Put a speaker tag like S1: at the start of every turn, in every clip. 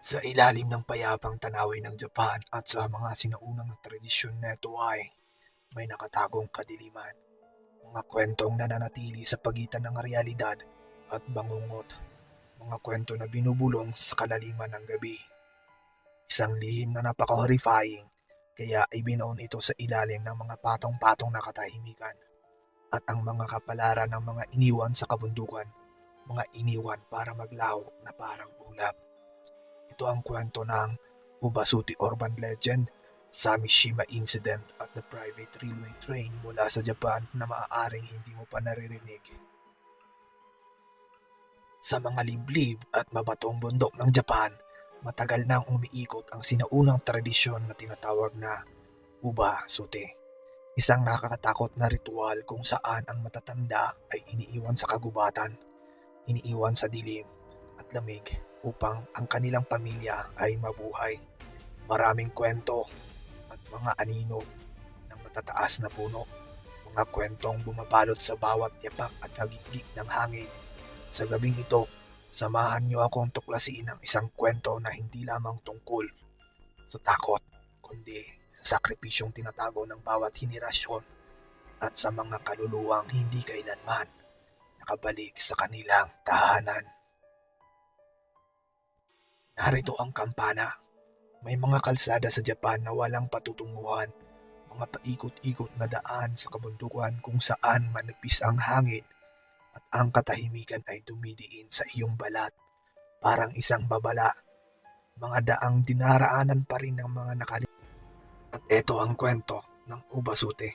S1: Sa ilalim ng payapang tanawin ng Japan at sa mga sinaunang tradisyon nito ay may nakatagong kadiliman, mga kwentong nananatili sa pagitan ng realidad at bangungot, mga kwento na binubulong sa kalaliman ng gabi. Isang lihim na napaka-horrifying, kaya ibinuon ito sa ilalim ng mga patong-patong na katahimikan at ang mga kapalaran ng mga iniwan sa kabundukan, mga iniwan para maglaho na parang ulap. Ito ang kwento ng Ubasuti Urban Legend, Samishima Incident at the Private Railway Train mula sa Japan na maaaring hindi mo pa naririnig. Sa mga liblib at mabatong bundok ng Japan, matagal nang umiikot ang sinaunang tradisyon na tinatawag na Ubasuti. Isang nakakatakot na ritual kung saan ang matatanda ay iniiwan sa kagubatan, iniiwan sa dilim at lamig upang ang kanilang pamilya ay mabuhay. Maraming kwento at mga anino ng matataas na puno, mga kwentong bumabalot sa bawat yapak at hagikik ng hangin. Sa gabing ito, samahan niyo akong tuklasin ang isang kwento na hindi lamang tungkol sa takot, kundi sa sakripisyong tinatago ng bawat henerasyon at sa mga kaluluwang hindi kailanman nakabalik sa kanilang tahanan. Narito ang kampana. May mga kalsada sa Japan na walang patutunguhan, mga paikot-ikot na daan sa kabundukan kung saan manipis ang hangin at ang katahimikan ay dumidiin sa iyong balat. Parang isang babala, mga daang dinaraanan pa rin ng mga nakalimutan. At ito ang kwento ng Ubasute,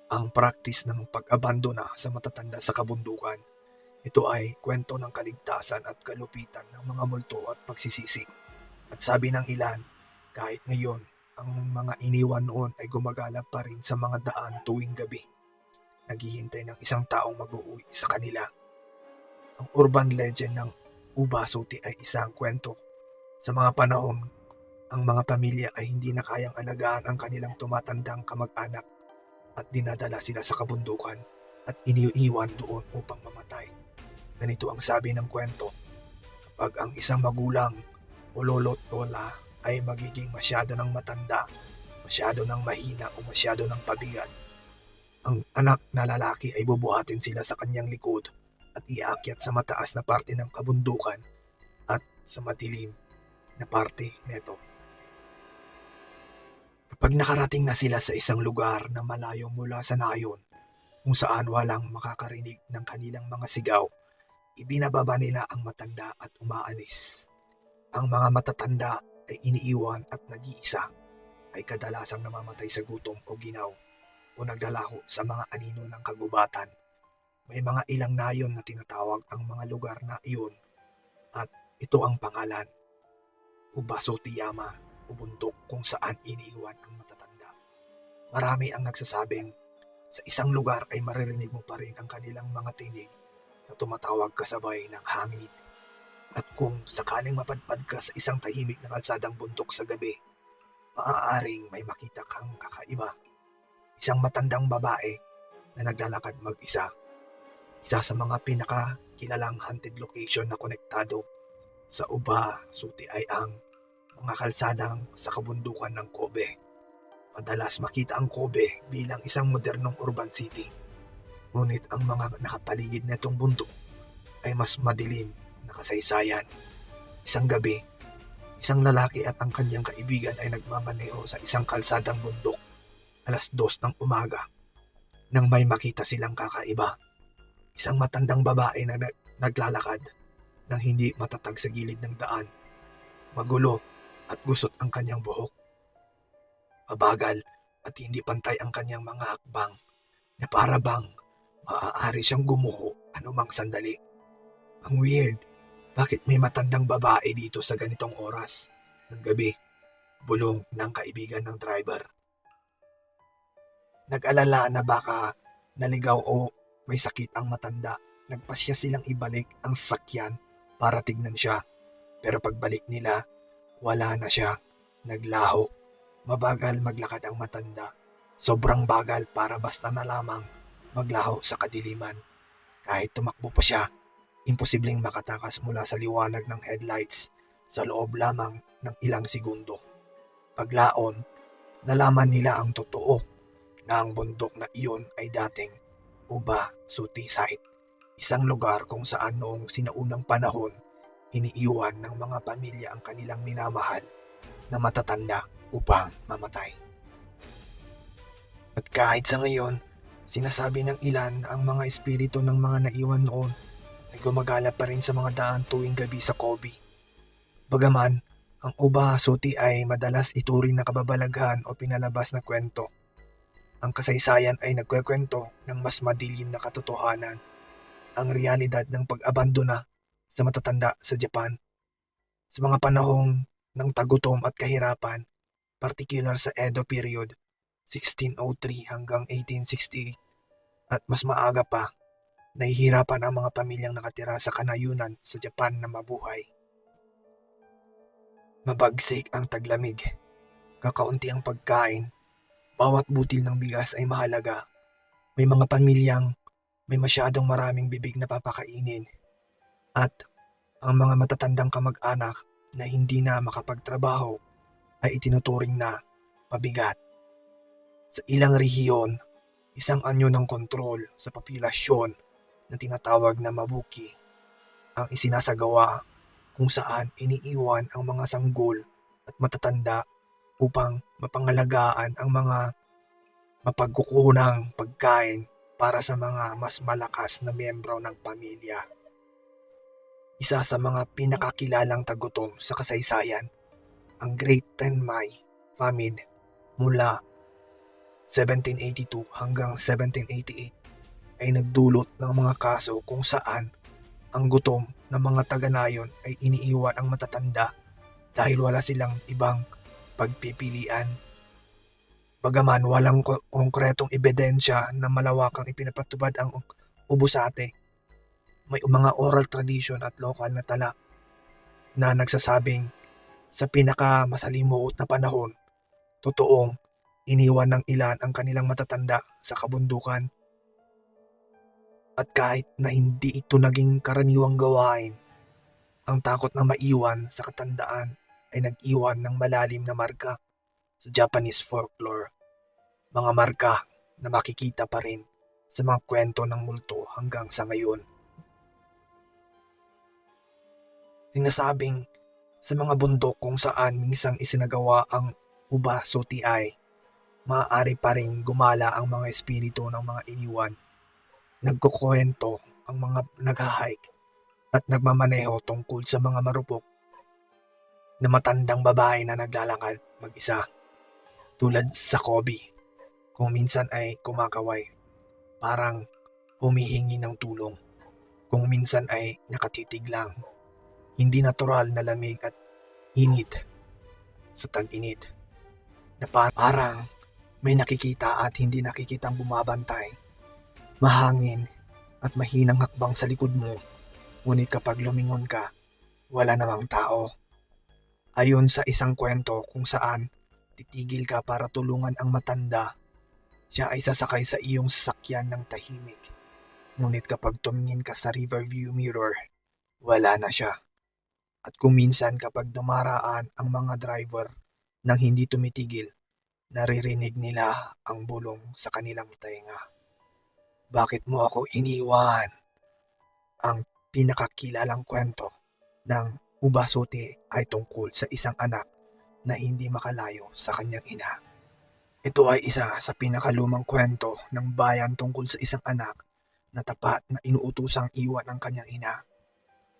S1: ang praktis ng pag-abandona sa matatanda sa kabundukan. Ito ay kwento ng kaligtasan at kalupitan ng mga multo at pagsisisi. At sabi ng ilan, kahit ngayon, ang mga iniwan noon ay gumagala pa rin sa mga daan tuwing gabi. Naghihintay ng isang taong mag-uuwi sa kanila. Ang urban legend ng Ubasuti ay isang kwento. Sa mga panahon, ang mga pamilya ay hindi na kayang alagaan ang kanilang tumatandang kamag-anak at dinadala sila sa kabundukan at iniiwan doon upang mamatay. Ganito ang sabi ng kwento, kapag ang isang magulang o lolo't lola ay magiging masyado ng matanda, masyado ng mahina o masyado ng pabigat, ang anak na lalaki ay bubuhatin sila sa kanyang likod at iaakyat sa mataas na parte ng kabundukan at sa madilim na parte nito. Kapag nakarating na sila sa isang lugar na malayo mula sa nayon, kung saan walang makakarinig ng kanilang mga sigaw, ibinababa nila ang matanda at umaalis. Ang mga matatanda ay iniiwan at nag-iisa ay kadalasang namamatay sa gutom o ginaw o naglalaho sa mga anino ng kagubatan. May mga ilang nayon na tinatawag ang mga lugar na iyon at ito ang pangalan, Ubasotiyama o bundok kung saan iniiwan ang matatanda. Marami ang nagsasabing sa isang lugar ay maririnig mo pa rin ang kanilang mga tinig na tumatawag kasabay ng hangin. At kung sakaling mapadpad ka sa isang tahimik na kalsadang bundok sa gabi, maaaring may makita kang kakaiba. Isang matandang babae na naglalakad mag-isa. Isa sa mga pinakakilalang haunted location na konektado sa Ubasuti ay ang mga kalsadang sa kabundukan ng Kobe. Madalas makita ang Kobe bilang isang modernong urban city. Ngunit ang mga nakapaligid nitong bundok ay mas madilim na kasaysayan. Isang gabi, isang lalaki at ang kanyang kaibigan ay nagmamaneho sa isang kalsadang bundok 2:00 ng umaga nang may makita silang kakaiba. Isang matandang babae na naglalakad nang hindi matatag sa gilid ng daan. Magulo at gusot ang kanyang buhok. Mabagal at hindi pantay ang kanyang mga hakbang na para bang maaari siyang gumuho anumang sandali. Ang weird, bakit may matandang babae dito sa ganitong oras ng gabi? Bulong ng kaibigan ng driver. Nag-alala na baka naligaw o may sakit ang matanda. Nagpasya silang ibalik ang sasakyan para tignan siya. Pero pagbalik nila, wala na siya. Naglaho. Mabagal maglakad ang matanda. Sobrang bagal para basta na lamang maglaho sa kadiliman. Kahit tumakbo pa siya, imposibleng makatakas mula sa liwanag ng headlights sa loob lamang ng ilang segundo. Paglaon, nalaman nila ang totoo na ang bundok na iyon ay dating Uba Suti Site, isang lugar kung saan noong sinaunang panahon iniiwan ng mga pamilya ang kanilang minamahal na matatanda upang mamatay. At kahit sa ngayon, sinasabi ng ilan na ang mga espiritu ng mga naiwan noon ay gumagala pa rin sa mga daan tuwing gabi sa Kobe. Bagaman, ang Uba Suti ay madalas ituring na kababalaghan o pinalabas na kwento. Ang kasaysayan ay nagkwekwento ng mas madilim na katotohanan, ang realidad ng pag-abandona sa matatanda sa Japan. Sa mga panahong ng tagutom at kahirapan, particular sa Edo period, 1603 hanggang 1860 at mas maaga pa, nahihirapan ang mga pamilyang nakatira sa kanayunan sa Japan na mabuhay. Mabagsik ang taglamig, kakaunti ang pagkain, bawat butil ng bigas ay mahalaga. May mga pamilyang may masyadong maraming bibig na papakainin at ang mga matatandang kamag-anak na hindi na makapagtrabaho ay itinuturing na pabigat. Sa ilang rehiyon, isang anyo ng kontrol sa populasyon na tinatawag na mabuki ang isinasagawa kung saan iniiwan ang mga sanggol at matatanda upang mapangalagaan ang mga mapagkukunang pagkain para sa mga mas malakas na miyembro ng pamilya. Isa sa mga pinakakilalang tagutom sa kasaysayan, ang Great Tenmai Famine mula 1782 hanggang 1788 ay nagdulot ng mga kaso kung saan ang gutom ng mga taga-nayon ay iniiwan ang matatanda dahil wala silang ibang pagpipilian. Bagaman walang konkretong ebidensya na malawakang ipinapatubad ang ubusate, may mga oral tradition at lokal na tala na nagsasabing sa pinakamasalimuot na panahon, totoong iniwan ng ilan ang kanilang matatanda sa kabundukan. At kahit na hindi ito naging karaniwang gawain, ang takot na maiwan sa katandaan ay nag-iwan ng malalim na marka sa Japanese folklore. Mga marka na makikita pa rin sa mga kwento ng multo hanggang sa ngayon. Sinasabing sa mga bundok kung saan minsang isinagawa ang Uba Suti ay maaari pa rin gumala ang mga espiritu ng mga iniwan. Nagkukwento ang mga nag-hike at nagmamaneho tungkol sa mga marupok na matandang babae na naglalakad mag-isa. Tulad sa Kobe, kung minsan ay kumakaway, parang humihingi ng tulong. Kung minsan ay nakatitig lang, hindi natural na lamig at init sa tag-init. Na parang may nakikita at hindi nakikitang bumabantay. Mahangin at mahinang hakbang sa likod mo, ngunit kapag lumingon ka, wala namang tao. Ayon sa isang kwento kung saan titigil ka para tulungan ang matanda, siya ay sasakay sa iyong sasakyan ng tahimik. Ngunit kapag tumingin ka sa rearview mirror, wala na siya. At kung minsan kapag dumaraan ang mga driver nang hindi tumitigil, naririnig nila ang bulong sa kanilang tenga. Bakit mo ako iniwan? Ang pinakakilalang kwento ng Uba Suti ay tungkol sa isang anak na hindi makalayo sa kanyang ina. Ito ay isa sa pinakalumang kwento ng bayan tungkol sa isang anak na tapat na inuutusang iwan ang kanyang ina.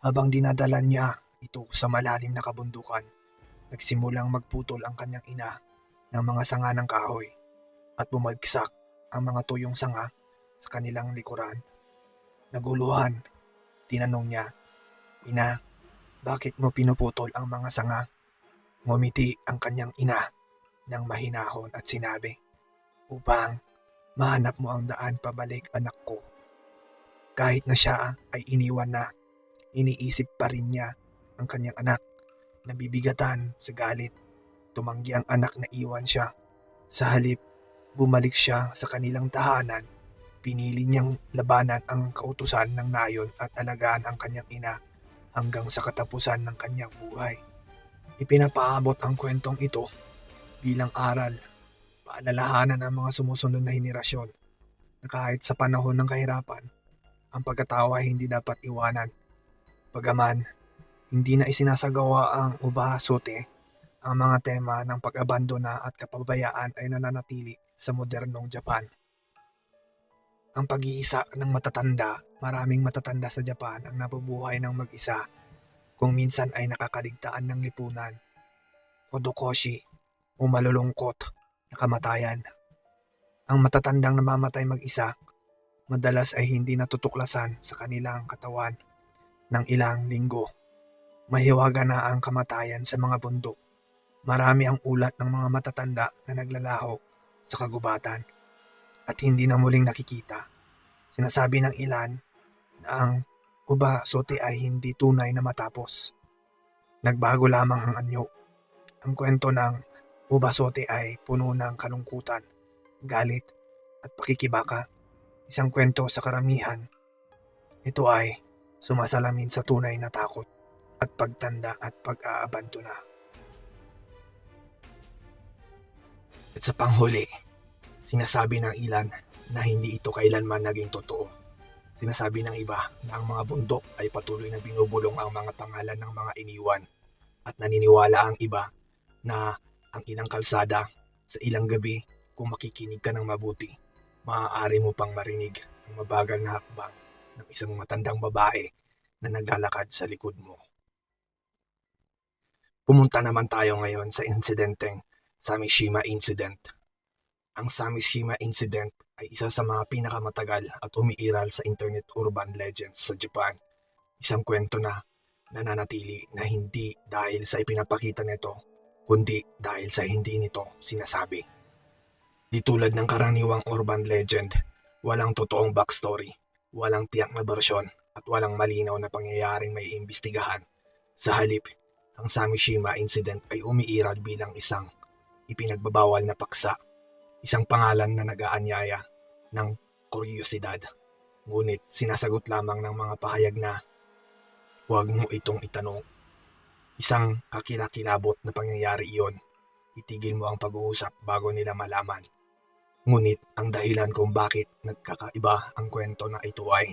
S1: Habang dinadala niya ito sa malalim na kabundukan, nagsimulang magputol ang kanyang ina ng mga sanga ng kahoy at bumagsak ang mga tuyong sanga sa kanilang likuran. Naguluhan, tinanong niya, "Ina, bakit mo pinuputol ang mga sanga?" Ngumiti ang kanyang ina ng mahinahon at sinabi, "Upang mahanap mo ang daan pabalik, anak ko." Kahit na siya ay iniwan na, iniisip pa rin niya ang kanyang anak. Nabibigatan sa galit, tumanggi ang anak na iwan siya. Sa halip, bumalik siya sa kanilang tahanan. Pinili niyang labanan ang kautusan ng nayon at alagaan ang kanyang ina hanggang sa katapusan ng kanyang buhay. Ipinapaabot ang kwentong ito bilang aral, paalalahanan ng mga sumusunod na henerasyon na kahit sa panahon ng kahirapan, ang pagkatawa ay hindi dapat iwanan. Bagaman hindi na isinasagawa ang ubasote, ang mga tema ng pag-abandona at kapabayaan ay nananatili sa modernong Japan. Ang pag-iisa ng matatanda, maraming matatanda sa Japan ang nabubuhay ng mag-isa kung minsan ay nakakaligtaan ng lipunan, kodokoshi o malulungkot na kamatayan. Ang matatandang namamatay mag-isa madalas ay hindi natutuklasan sa kanilang katawan ng ilang linggo. Mahiwaga na ang kamatayan sa mga bundok. Marami ang ulat ng mga matatanda na naglalaho sa kagubatan at hindi na muling nakikita. Sinasabi ng ilan na ang ubasote ay hindi tunay na matapos. Nagbago lamang ang anyo. Ang kwento ng ubasote ay puno ng kalungkutan, galit at pakikibaka. Isang kwento sa karamihan. Ito ay sumasalamin sa tunay na takot at pagtanda at pag-aabandona. At sa panghuli, sinasabi ng ilan na hindi ito kailanman naging totoo. Sinasabi ng iba na ang mga bundok ay patuloy na binubulong ang mga pangalan ng mga iniwan at naniniwala ang iba na ang ilang kalsada sa ilang gabi kung makikinig ka ng mabuti, maaari mo pang marinig ang mabagal na hakbang ng isang matandang babae na naglalakad sa likod mo. Pumunta naman tayo ngayon sa insidenteng Samishima Incident. Ang Samishima Incident ay isa sa mga pinakamatagal at umiiral sa internet urban legends sa Japan. Isang kwento na nananatili na hindi dahil sa ipinapakita nito, kundi dahil sa hindi nito sinasabi. Di tulad ng karaniwang urban legend, walang totoong backstory, walang tiyak na bersyon at walang malinaw na pangyayaring may imbestigahan. Sa halip, ang Samishima Incident ay umiiral bilang isang ipinagbabawal na paksa, isang pangalan na nag-aanyaya ng kuryosidad. Ngunit sinasagot lamang ng mga pahayag na huwag mo itong itanong. Isang kakilakilabot na pangyayari iyon. Itigil mo ang pag-uusap bago nila malaman. Ngunit ang dahilan kung bakit nagkakaiba ang kwento na ito ay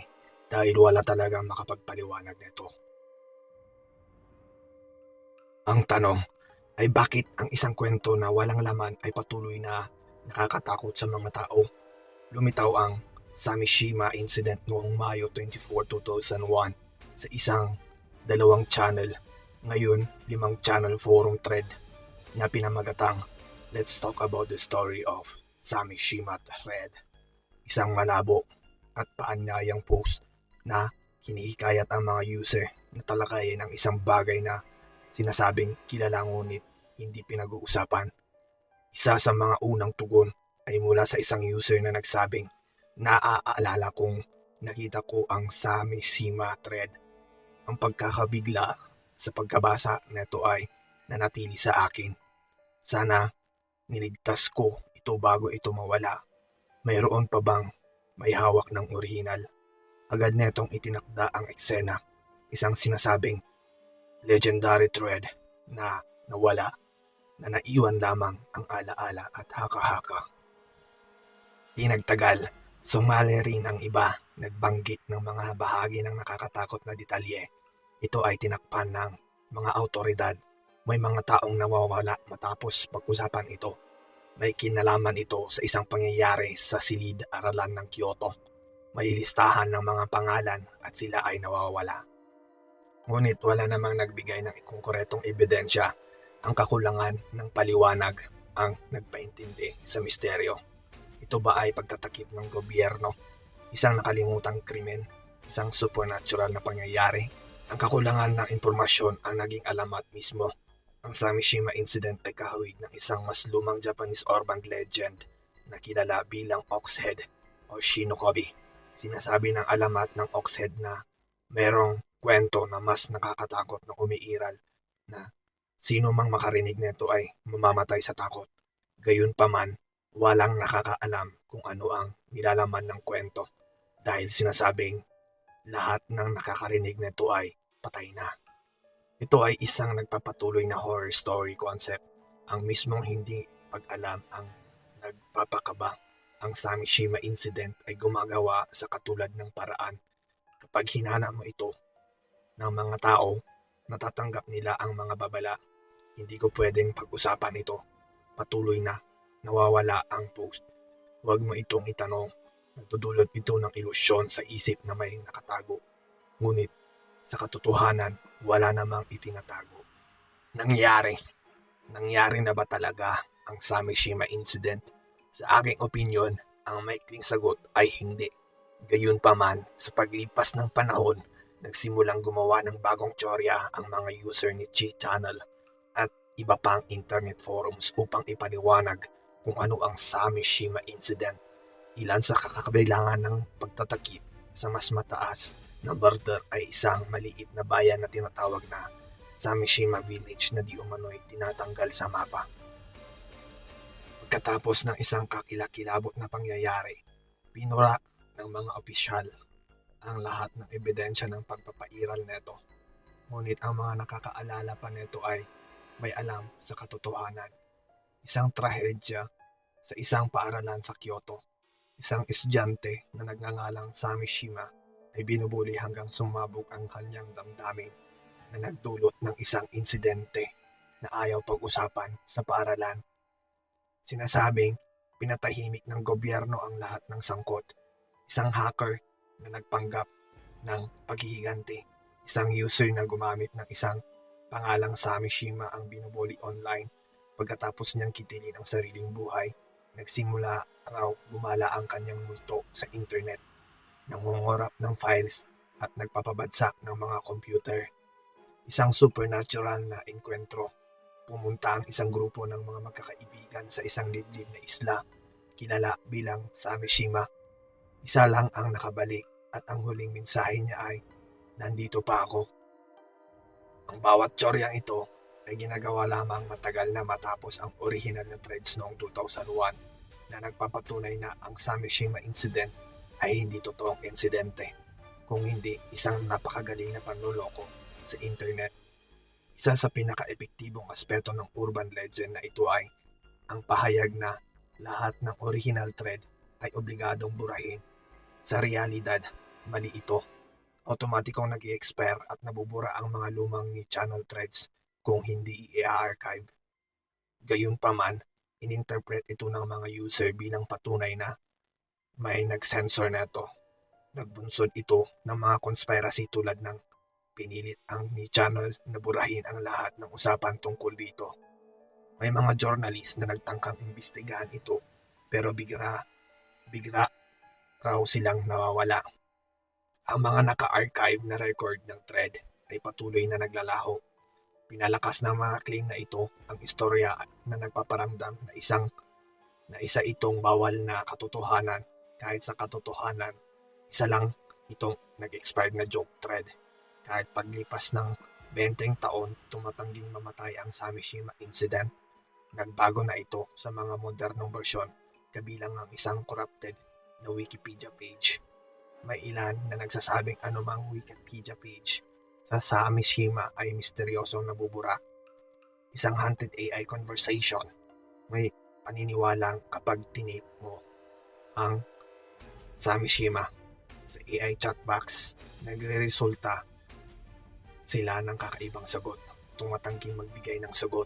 S1: dahil wala talagang makapagpaliwanag nito. Ang tanong ay bakit ang isang kwento na walang laman ay patuloy na nakakatakot sa mga tao? Lumitaw ang Samishima Incident noong Mayo 24, 2001 sa isang 2 channel, ngayon 5 channel forum thread na pinamagatang Let's Talk About the Story of Samishima Thread. Isang malabo at paanyayang post na hinihikayat ang mga user na talakayin ang isang bagay na sinasabing kilala ngunit hindi pinag-uusapan. Isa sa mga unang tugon ay mula sa isang user na nagsabing, naaalala kong nakita ko ang Samishima Thread. Ang pagkakabigla sa pagkabasa nito ay nanatili sa akin. Sana niligtas ko ito bago ito mawala. Mayroon pa bang may hawak ng orihinal? Agad netong itinakda ang eksena. Isang sinasabing legendary thread na nawala, na naiwan lamang ang alaala at haka-haka. Di nagtagal, sumali rin ang iba, nagbanggit ng mga bahagi ng nakakatakot na detalye. Ito ay tinakpan ng mga autoridad. May mga taong nawawala matapos pag-usapan ito. May kinalaman ito sa isang pangyayari sa silid-aralan ng Kyoto. May listahan ng mga pangalan at sila ay nawawala. Ngunit wala namang nagbigay ng konkretong ebidensya. Ang kakulangan ng paliwanag ang nagpaintindi sa misteryo. Ito ba ay pagtatakip ng gobyerno? Isang nakalimutang krimen? Isang supernatural na pangyayari? Ang kakulangan ng impormasyon ang naging alamat mismo. Ang Samishima Incident ay kahawig ng isang mas lumang Japanese urban legend na kilala bilang Oxhead o Shinokobi. Sinasabi ng alamat ng Oxhead na merong kwento na mas nakakatakot na umiiral na sino mang makarinig nito ay mamamatay sa takot. Gayunpaman, walang nakakaalam kung ano ang nilalaman ng kwento dahil sinasabing lahat ng nakakarinig nito ay patay na. Ito ay isang nagpapatuloy na horror story concept. Ang mismong hindi pag-alam ang nagpapakabang. Ang Samishima incident ay gumagawa sa katulad ng paraan. Kapag hinana mo ito ng mga tao, natatanggap nila ang mga babala. Hindi ko pwedeng pag-usapan ito. Patuloy na. Nawawala ang post. Huwag mo itong itanong. Nagdudulot ito ng ilusyon sa isip na may nakatago. Ngunit sa katotohanan, wala namang itinatago. Nangyari. Nangyari na ba talaga ang Samishima incident? Sa aking opinyon, ang maikling sagot ay hindi. Gayunpaman, sa paglipas ng panahon, nagsimulang gumawa ng bagong teorya ang mga user ni Chi Channel at iba pang internet forums upang ipaliwanag kung ano ang Samishima incident. Ilan sa kakabilangan ng pagtatakip sa mas mataas na border ay isang maliit na bayan na tinatawag na Samishima Village na di umano'y tinatanggal sa mapa. Pagkatapos ng isang kakilakilabot na pangyayari, pinura ng mga opisyal ang lahat ng ebidensya ng pagpapairal neto. Ngunit ang mga nakakaalala pa neto ay may alam sa katotohanan. Isang trahedya sa isang paaralan sa Kyoto. Isang estudyante na nagngangalang Samishima ay binubuli hanggang sumabog ang kanyang damdamin na nagdulot ng isang insidente na ayaw pag-usapan sa paaralan. Sinasabing pinatahimik ng gobyerno ang lahat ng sangkot. Isang hacker na nagpanggap ng paghihiganti. Isang user na gumamit ng isang pangalang Samishima ang binubuli online. Pagkatapos niyang kitilin ang sariling buhay, nagsimula raw gumala ang kanyang multo sa internet. Nangungurap ng files at nagpapabagsak ng mga computer. Isang supernatural na enkwentro. Pumunta ang isang grupo ng mga magkakaibigan sa isang liblib na isla, kilala bilang Samishima. Isa lang ang nakabalik at ang huling mensahe niya ay, "Nandito pa ako." Ang bawat tsoryang ito ay ginagawa lamang matagal na matapos ang original na threads noong 2001 na nagpapatunay na ang Samishima incident ay hindi totoong insidente, kung hindi isang napakagaling na panloloko sa internet. Isa sa pinaka-epektibong aspeto ng urban legend na ito ay ang pahayag na lahat ng original thread ay obligadong burahin. Sa realidad, mali ito. Automatikong nag-i-expire at nabubura ang mga lumang ni channel threads kung hindi i-archive. Gayunpaman, ininterpret ito ng mga user bilang patunay na may nag-censor na ito. Nagbunsod ito ng mga conspiracy tulad ng pinilit ang ni channel na burahin ang lahat ng usapan tungkol dito. May mga journalist na nagtangkang imbestigahan ito pero bigla raw silang nawawala. Ang mga naka-archive na record ng thread ay patuloy na naglalaho. Pinalakas ng mga claim na ito ang istorya na nagpaparamdam na isa itong bawal na katotohanan kahit sa katotohanan, isa lang itong nag-expired na joke thread. Kahit paglipas ng 20 taon, tumatangging mamatay ang Samishima incident. Nagbago na ito sa mga modernong bersyon, kabilang ang isang corrupted na Wikipedia page. May ilan na nagsasabing anumang Wikipedia page sa Samishima ay misteryosong nabubura. Isang haunted AI conversation. May paniniwalang kapag tinip mo ang Samishima sa AI chat box, nagre-resulta sila ng kakaibang sagot. Tumatangking magbigay ng sagot.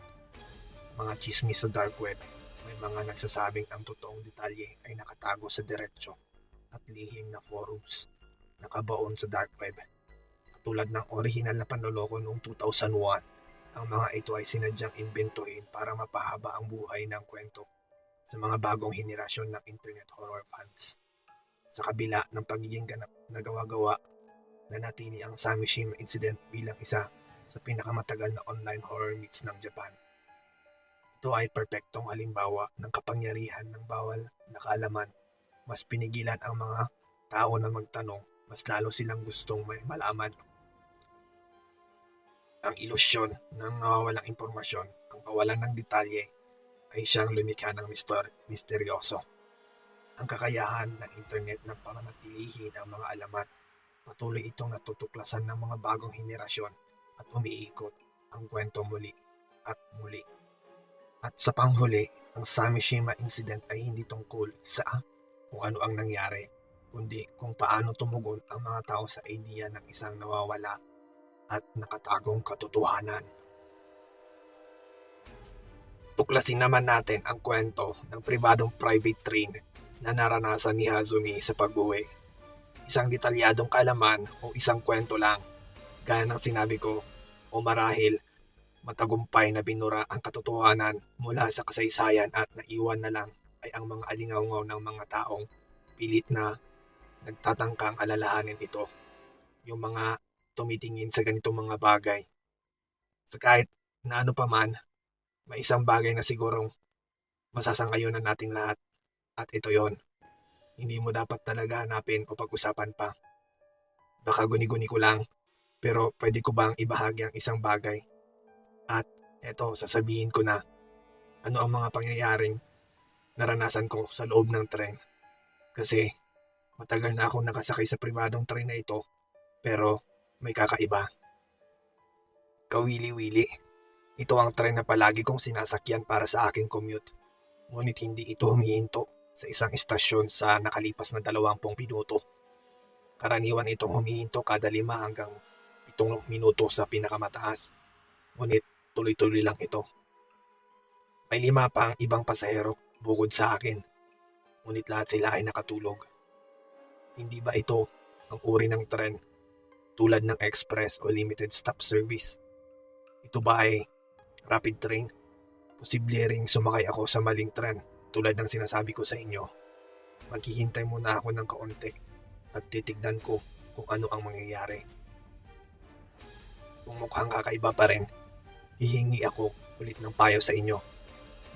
S1: Mga chismis sa dark web. May mga nagsasabing ang totoong detalye ay nakatago sa diretsyo at lihim na forums nakabaon sa dark web. Katulad ng original na panloloko noong 2001, ang mga ito ay sinadyang imbentuhin para mapahaba ang buhay ng kwento sa mga bagong henerasyon ng internet horror fans. Sa kabila ng pagiging ganap na gawa-gawa, nanatili ang Samishima incident bilang isa sa pinakamatagal na online horror myths ng Japan. Ito ay perpektong halimbawa ng kapangyarihan ng bawal na kaalaman. Mas pinigilan ang mga tao na magtanong, mas lalo silang gustong may malaman. Ang ilusyon ng nawawalang impormasyon, ang kawalan ng detalye, ay siyang lumikha ng misteryoso. Ang kakayahan ng internet na pamanatilihin ang mga alamat, patuloy itong natutuklasan ng mga bagong henerasyon at umiikot ang kwento muli at muli. At sa panghuli, ang Samishima incident ay hindi tungkol sa kung ano ang nangyari, kundi kung paano tumugon ang mga tao sa idea ng isang nawawala at nakatagong katotohanan. Tuklasin naman natin ang kwento ng pribadong private train na naranasan ni Hazumi sa pag-uwi. Isang detalyadong kalaman o isang kwento lang, gaya ng sinabi ko, o marahil matagumpay na binura ang katotohanan mula sa kasaysayan at naiwan na lang ay ang mga alingaungaw ng mga taong pilit na nagtatangkang alalahanin ito. Yung mga tumitingin sa ganitong mga bagay. Sa kahit na ano pa man, may isang bagay na sigurong masasang-ayunan nating lahat. At ito yon, hindi mo dapat talaga hanapin o pag-usapan pa. Baka guni-guni ko lang, pero pwede ko bang ibahagi ang isang bagay? At eto, sasabihin ko na ano ang mga pangyayaring naranasan ko sa loob ng tren. Kasi matagal na akong nakasakay sa pribadong tren na ito, pero may kakaiba. Kawili-wili. Ito ang tren na palagi kong sinasakyan para sa aking commute. Ngunit hindi ito humihinto sa isang istasyon sa nakalipas na 20 minuto. Karaniwan itong humihinto kada 5 hanggang 7 minuto sa pinakamataas. Ngunit tuloy-tuloy lang ito. May 5 pa ang ibang pasahero bukod sa akin. Ngunit lahat sila ay nakatulog. Hindi ba ito ang uri ng tren tulad ng express o limited stop service? Ito ba ay rapid train? Posible ring sumakay ako sa maling tren tulad ng sinasabi ko sa inyo. Maghihintay muna ako ng kaunti at titignan ko kung ano ang mangyayari. Kung mukhang kakaiba pa rin, hihingi ako ulit ng payo sa inyo.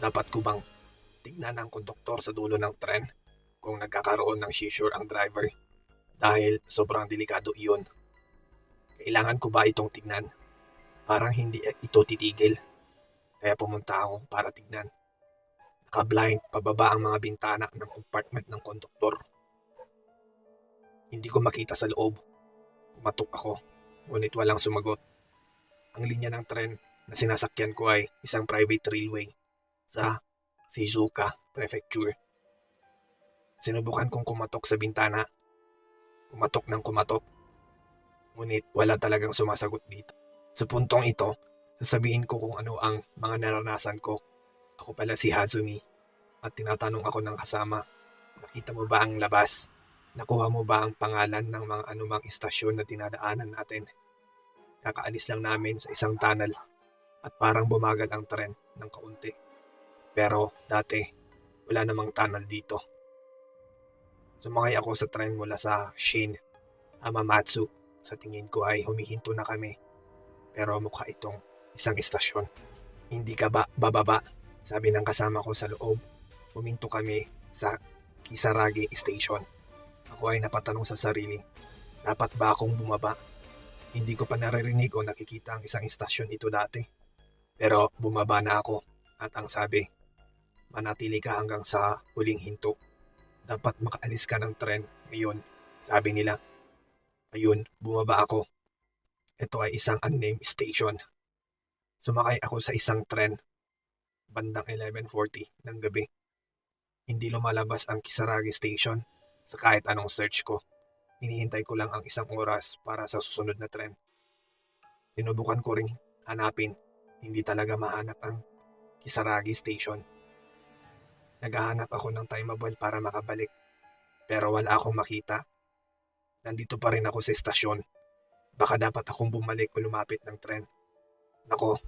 S1: Dapat ko bang tignan ang konduktor sa dulo ng tren kung nagkakaroon ng seizure ang driver? Dahil sobrang delikado iyon. Kailangan ko ba itong tignan? Parang hindi ito titigil. Kaya pumunta ako para tignan. Naka-blind pababa ang mga bintana ng compartment ng konduktor. Hindi ko makita sa loob. Kumatok ako, ngunit walang sumagot. Ang linya ng tren na sinasakyan ko ay isang private railway sa Shizuoka Prefecture. Sinubukan kong kumatok sa bintana. Kumatok ng kumatok. Ngunit wala talagang sumasagot dito. Sa puntong ito, sasabihin ko kung ano ang mga naranasan ko. Ako pala si Hazumi at tinatanong ako ng kasama, nakita mo ba ang labas? Nakuha mo ba ang pangalan ng mga anumang istasyon na dinadaanan natin? Kakaalis lang namin sa isang tunnel at parang bumagal ang tren ng kaunti. Pero dati, wala namang tunnel dito. Sumakay ako sa tren mula sa Shin Hamamatsu. Sa tingin ko ay humihinto na kami. Pero mukha itong isang istasyon. Hindi ka ba bababa? Sabi ng kasama ko sa loob. Huminto kami sa Kisaragi Station. Ako ay napatanong sa sarili, dapat ba akong bumaba? Hindi ko pa naririnig o nakikita ang isang istasyon ito dati. Pero bumaba na ako at ang sabi, manatili ka hanggang sa huling hinto. Dapat makaalis ka ng tren ngayon, sabi nila. Ayun, bumaba ako. Ito ay isang unnamed station. Sumakay ako sa isang tren, bandang 11:40 ng gabi. Hindi lumalabas ang Kisaragi Station sa kahit anong search ko. Hinihintay ko lang ang isang oras para sa susunod na tren. Sinubukan ko ring hanapin, hindi talaga mahanap ang Kisaragi Station. Naghahanap ako ng timeable para makabalik, pero wala akong makita. Nandito pa rin ako sa estasyon. Baka dapat akong bumalik o lumapit ng tren. Nako,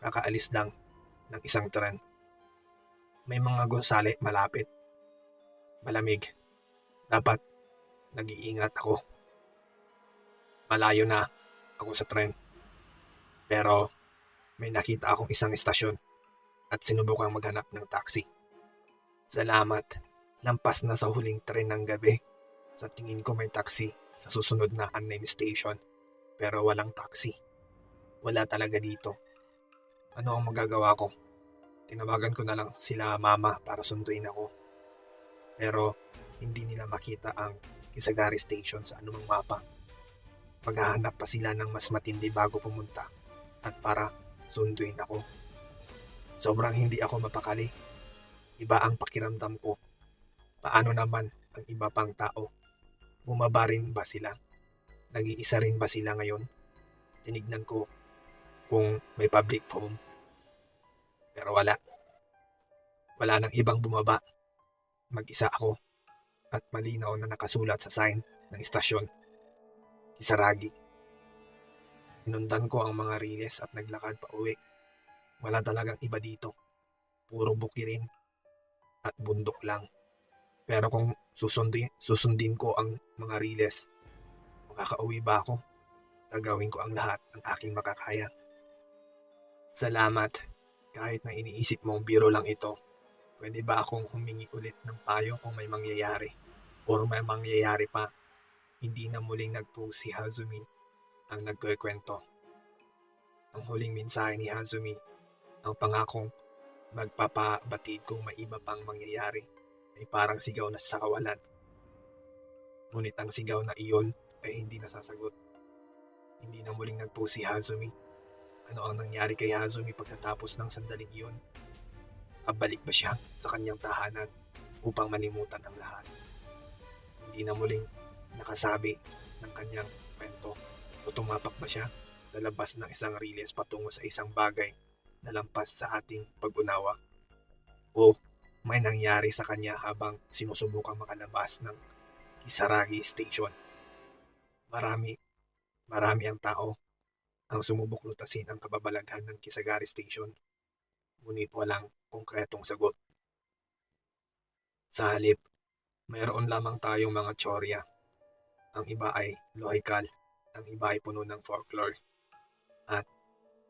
S1: kakaalis lang ng isang tren. May mga gusali malapit. Malamig. Dapat nag-iingat ako. Malayo na ako sa tren. Pero may nakita akong isang estasyon at sinubukang maghanap ng taxi. Salamat. Lampas na sa huling tren ng gabi. Sa tingin ko may taxi sa susunod na unnamed station. Pero walang taxi. Wala talaga dito. Ano ang magagawa ko? Tinawagan ko na lang sila mama para sunduin ako. Pero hindi nila makita ang Kisaragi Station sa anumang mapa. Maghahanap pa sila ng mas matindi bago pumunta. at para sunduin ako. Sobrang hindi ako mapakali. Iba ang pakiramdam ko. Paano naman ang iba pang tao? Bumaba rin ba sila? Nag-iisa rin ba sila ngayon? Tinignan ko kung may public phone. Pero wala. Wala nang ibang bumaba. Mag-isa ako at malinaw na nakasulat sa sign ng istasyon. Kisaragi. Inundan ko ang mga riles at naglakad pa uwi. Wala talagang iba dito. Puro bukirin at bundok lang. Pero kung susundin ko ang mga riles, makakauwi ba ako? Gagawin ko ang lahat ng aking makakaya. Salamat. Kahit na iniisip mong biro lang ito, pwede ba akong humingi ulit ng payo kung may mangyayari? Or may mangyayari pa? Hindi na muling nag-post si Hazumi ang nagkukwento. Ang huling mensahe ni Hazumi, ang pangakong magpapabatid kung may iba pang mangyayari, ay parang sigaw na sa kawalan. Ngunit ang sigaw na iyon ay hindi nasasagot. Hindi na muling nag-post si Hazumi. Ano ang nangyari kay Hazumi pagkatapos ng sandaling iyon? Kabalik ba siya sa kanyang tahanan upang malimutan ang lahat? Hindi na muling nakasabi ng kanyang kwento o tumapak ba siya sa labas ng isang riles patungo sa isang bagay na lampas sa ating pag-unawa? O may nangyari sa kanya habang sinusubukang makalabas ng Kisaragi Station? Marami ang tao ang sumubok lutasin ang kababalaghan ng Kisaragi Station, ngunit walang konkretong sagot. Sa halip, mayroon lamang tayong mga tsorya. Ang iba ay lohikal, ang iba ay puno ng folklore, at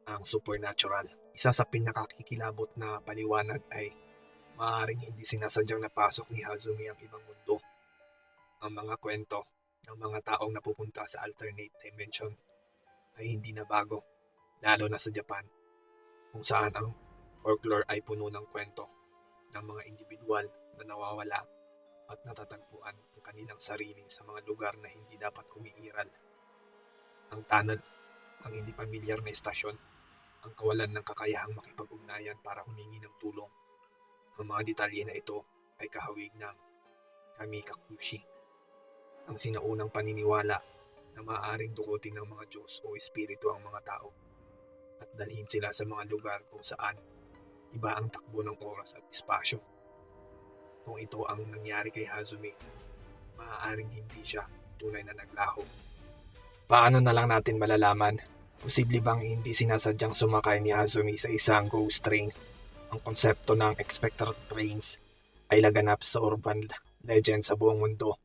S1: ang supernatural. Isa sa pinakakikilabot na paliwanag ay maaaring hindi sinasadyang napasok ni Hazumi ang ibang mundo. Ang mga kwento ng mga taong napupunta sa alternate dimension ay hindi na bago, lalo na sa Japan, kung saan ang folklore ay puno ng kwento ng mga individual na nawawala at natatagpuan ang kanilang sarili sa mga lugar na hindi dapat umiiral. Ang tanod, ang hindi pamilyar na estasyon, ang kawalan ng kakayahang makipag-ugnayan para humingi ng tulong. Ang mga detalye na ito ay kahawig ng Kamikakushi, ang sinaunang paniniwala na maaaring dukutin ng mga Diyos o Espiritu ang mga tao at dalhin sila sa mga lugar kung saan iba ang takbo ng oras at espasyo. Kung ito ang nangyari kay Hazumi, maaaring hindi siya tunay na naglaho. Paano na lang natin malalaman? Posible bang hindi sinasadyang sumakay ni Hazumi sa isang ghost train? Ang konsepto ng expector trains ay laganap sa urban legend sa buong mundo.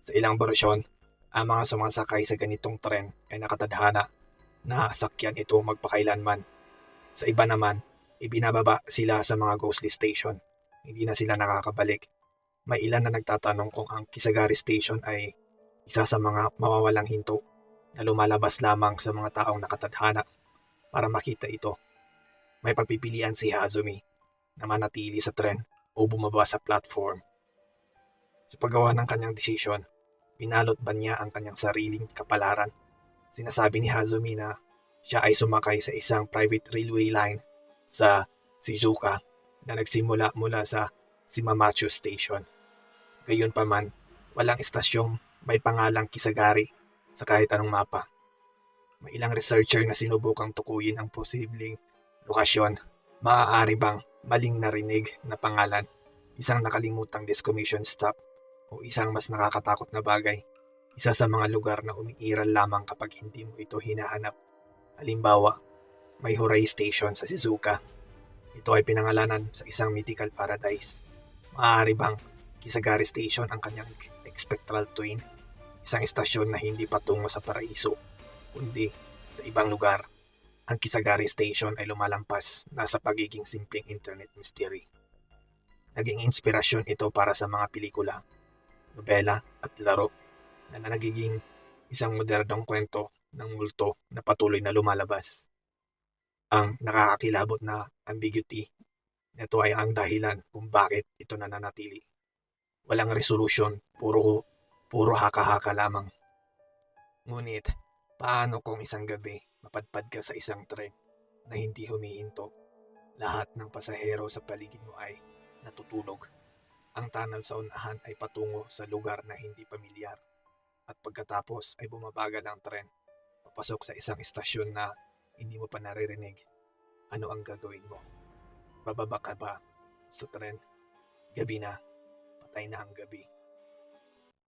S1: Sa ilang bersyon, ang mga sumasakay sa ganitong tren ay nakatadhana na sakyan ito magpakailanman. Sa iba naman, ibinababa sila sa mga ghostly station. Hindi na sila nakakabalik. May ilan na nagtatanong kung ang Kisaragi Station ay isa sa mga mawawalang hinto na lumalabas lamang sa mga taong nakatadhana para makita ito. May pagpipilian si Hazumi na manatili sa tren o bumaba sa platform. Sa paggawa ng kanyang desisyon, binalot ba niya ang kanyang sariling kapalaran? Sinasabi ni Hazumi na siya ay sumakay sa isang private railway line sa Shizuoka na nagsimula mula sa Shimamatsu Station. Gayunpaman, walang estasyong may pangalang Kisaragi sa kahit anong mapa. May ilang researcher na sinubukang tukuyin ang posibleng lokasyon. Maaari bang maling narinig na pangalan, isang nakalimutang decommission stop, o isang mas nakakatakot na bagay? Isa sa mga lugar na umiiral lamang kapag hindi mo ito hinahanap. Halimbawa, may Horai Station sa Shizuoka. Ito ay pinangalanan sa isang mythical paradise. Maaari bang Kisaragi Station ang kanyang spectral twin? Isang istasyon na hindi patungo sa paraiso, kundi sa ibang lugar. Ang Kisaragi Station ay lumalampas na sa pagiging simpleng internet mystery. Naging inspirasyon ito para sa mga pelikula, nobela at laro na nagiging isang modernong kwento ng multo na patuloy na lumalabas. Ang nakakakilabot na ambiguity nito ay ang dahilan kung bakit ito nananatili. Walang resolution, puro haka-haka lamang. Ngunit, paano kung isang gabi mapadpad ka sa isang tren na hindi humihinto. Lahat ng pasahero sa paligid mo ay natutulog. Ang tunnel sa unahan ay patungo sa lugar na hindi pamilyar. At pagkatapos ay bumabagal ang tren, papasok sa isang istasyon na hindi mo pa naririnig. Ano ang gagawin mo? Bababa ka ba sa tren? Gabi na, patay na ang gabi.